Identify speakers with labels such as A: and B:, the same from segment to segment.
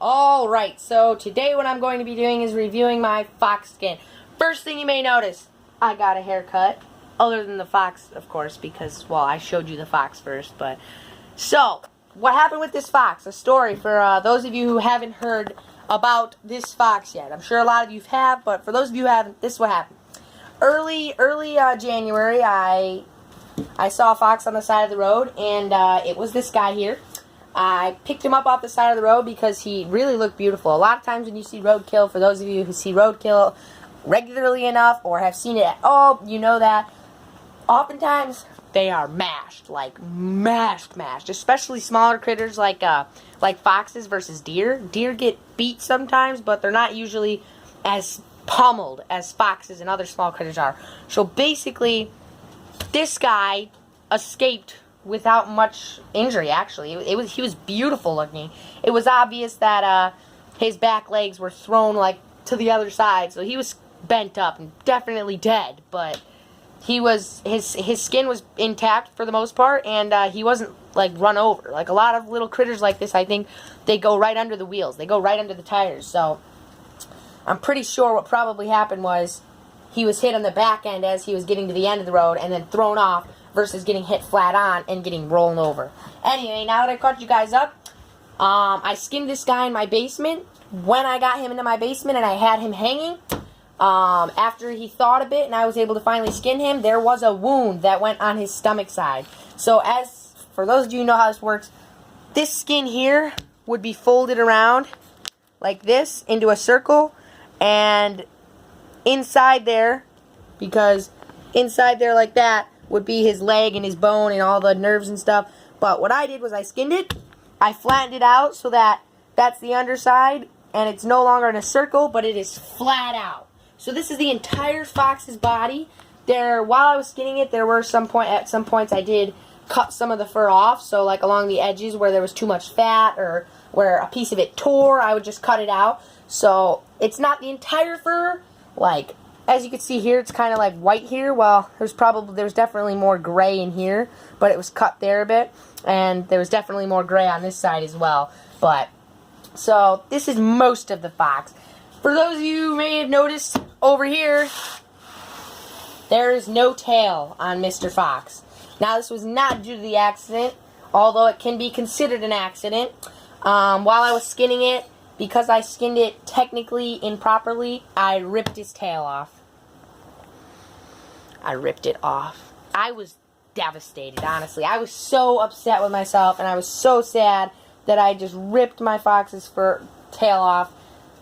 A: Alright, so today what I'm going to be doing is reviewing my fox skin. First thing you may notice, I got a haircut. Other than the fox, of course, because, well, I showed you the fox first, but... So, what happened with this fox? A story for those of you who haven't heard about this fox yet. I'm sure a lot of you have, but for those of you who haven't, this is what happened. Early January, I saw a fox on the side of the road, and it was this guy here. I picked him up off the side of the road because he really looked beautiful. A lot of times when you see roadkill, for those of you who see roadkill regularly enough or have seen it at all, you know that oftentimes they are mashed, like mashed, especially smaller critters like foxes versus deer. Deer get beat sometimes, but they're not usually as pummeled as foxes and other small critters are. So basically, this guy escaped without much injury. Actually, he was beautiful looking. It was obvious that his back legs were thrown like to the other side, so he was bent up and definitely dead. But his skin was intact for the most part, and he wasn't like run over. Like a lot of little critters like this, I think they go right under the wheels. They go right under the tires. So I'm pretty sure what probably happened was he was hit on the back end as he was getting to the end of the road and then thrown off, versus getting hit flat on and getting rolling over. Anyway, now that I caught you guys up, I skinned this guy in my basement. When I got him into my basement and I had him hanging, after he thawed a bit and I was able to finally skin him, there was a wound that went on his stomach side. So as for those of you who know how this works, this skin here would be folded around like this into a circle, and inside there, because inside there like that would be his leg and his bone and all the nerves and stuff. But what I did was I skinned it, I flattened it out so that that's the underside, and it's no longer in a circle, but it is flat out. So this is the entire fox's body. While I was skinning it, there were at some points I did cut some of the fur off, so like along the edges where there was too much fat or where a piece of it tore, I would just cut it out. So it's not the entire fur. Like, as you can see here, it's kind of like white here. Well, there's definitely more gray in here, but it was cut there a bit, and there was definitely more gray on this side as well. But, so, this is most of the fox. For those of you who may have noticed over here, there is no tail on Mr. Fox. Now, this was not due to the accident, although it can be considered an accident. While I was skinning it, because I skinned it technically improperly, I ripped his tail off. I ripped it off. I was devastated, honestly. I was so upset with myself, and I was so sad that I just ripped my fox's tail off,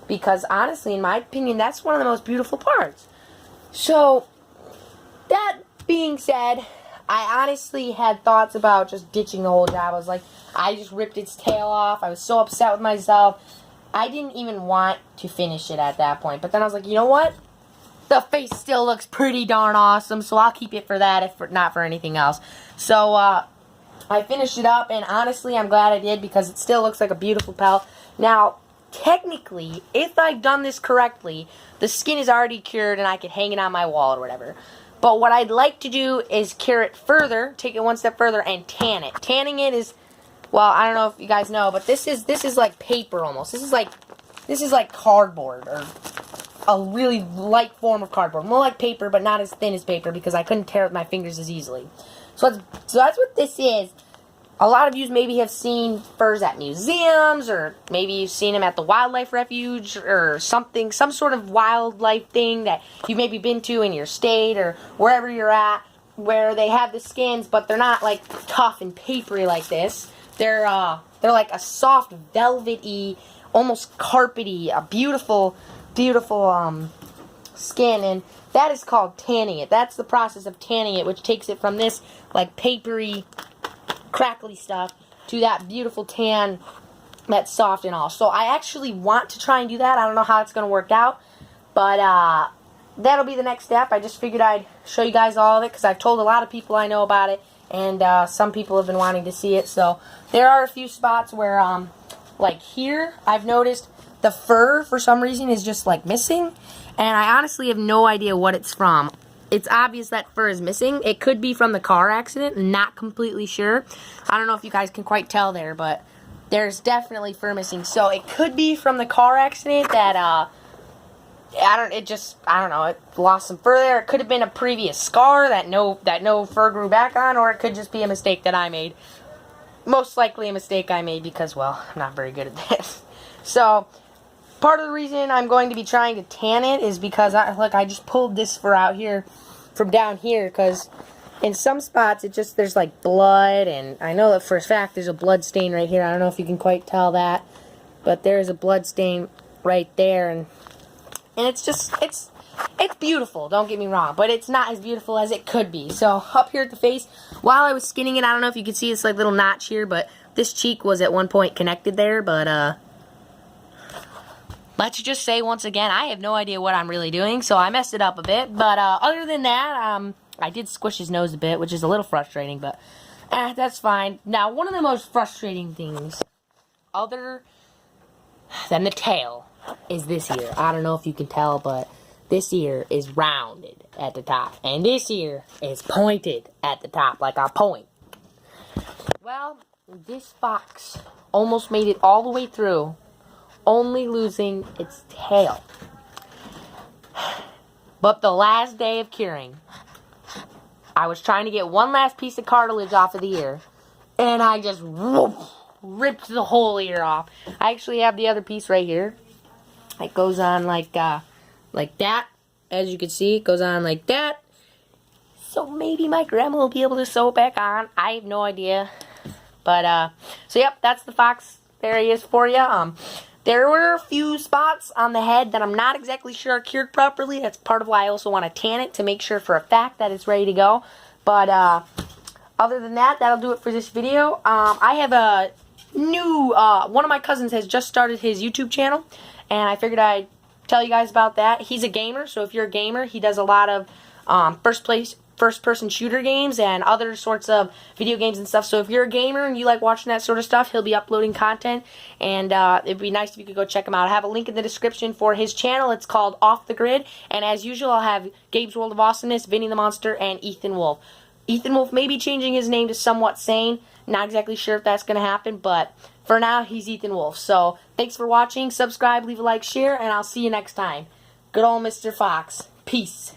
A: because honestly, in my opinion, that's one of the most beautiful parts. So, that being said, I honestly had thoughts about just ditching the whole job. I was like, I just ripped its tail off. I was so upset with myself. I didn't even want to finish it at that point. But then I was like, you know what? The face still looks pretty darn awesome, so I'll keep it for that, if not for anything else. So, I finished it up, and honestly, I'm glad I did, because it still looks like a beautiful pelt. Now, technically, if I've done this correctly, the skin is already cured, and I could hang it on my wall or whatever. But what I'd like to do is cure it further, take it one step further, and tan it. Tanning it is, well, I don't know if you guys know, but this is like paper almost. This is like cardboard, or a really light form of cardboard. More like paper, but not as thin as paper, because I couldn't tear it with my fingers as easily. So that's what this is. A lot of you maybe have seen furs at museums, or maybe you've seen them at the wildlife refuge, or something, some sort of wildlife thing that you've maybe been to in your state, or wherever you're at, where they have the skins, but they're not like tough and papery like this. They're like a soft, velvety, almost carpety, a beautiful skin, and that is called tanning it. That's the process of tanning it, which takes it from this like papery, crackly stuff to that beautiful tan that's soft and all. So I actually want to try and do that. I don't know how it's going to work out, but that'll be the next step. I just figured I'd show you guys all of it, because I've told a lot of people I know about it, and some people have been wanting to see it. So there are a few spots where, like here, I've noticed the fur, for some reason, is just like missing, and I honestly have no idea what it's from. It's obvious that fur is missing. It could be from the car accident. Not completely sure. I don't know if you guys can quite tell there, but there's definitely fur missing. So it could be from the car accident that I don't know, it lost some fur there. It could have been a previous scar that no fur grew back on, or it could just be a mistake that I made. Most likely a mistake I made because, well, I'm not very good at this. So, part of the reason I'm going to be trying to tan it is because, I just pulled this fur out here from down here, because in some spots there's like blood, and I know that for a fact there's a blood stain right here. I don't know if you can quite tell that, but there's a blood stain right there, and it's beautiful, don't get me wrong, but it's not as beautiful as it could be. So up here at the face, while I was skinning it, I don't know if you can see this like little notch here, but this cheek was at one point connected there, but let's just say once again, I have no idea what I'm really doing, so I messed it up a bit. But other than that, I did squish his nose a bit, which is a little frustrating, but that's fine. Now, one of the most frustrating things, other than the tail, is this ear. I don't know if you can tell, but this ear is rounded at the top, and this ear is pointed at the top, like a point. Well, this fox almost made it all the way through, only losing its tail. But the last day of curing, I was trying to get one last piece of cartilage off of the ear, and I just ripped the whole ear off. I actually have the other piece right here. It goes on like that. As you can see, it goes on like that. So maybe my grandma will be able to sew it back on. I have no idea. But, so yep, that's the fox. There he is for you. There were a few spots on the head that I'm not exactly sure are cured properly. That's part of why I also want to tan it to make sure for a fact that it's ready to go. But, other than that, that'll do it for this video. I have a new, one of my cousins has just started his YouTube channel, and I figured I'd tell you guys about that. He's a gamer, so if you're a gamer, he does a lot of first-person shooter games and other sorts of video games and stuff. So if you're a gamer and you like watching that sort of stuff, he'll be uploading content, and it'd be nice if you could go check him out. I have a link in the description for his channel. It's called Off the Grid, and as usual, I'll have Gabe's World of Awesomeness, Vinny the Monster, and Ethan Wolf. Ethan Wolf may be changing his name to Somewhat Sane. Not exactly sure if that's going to happen, but for now, he's Ethan Wolf. So, thanks for watching. Subscribe, leave a like, share, and I'll see you next time. Good old Mr. Fox. Peace.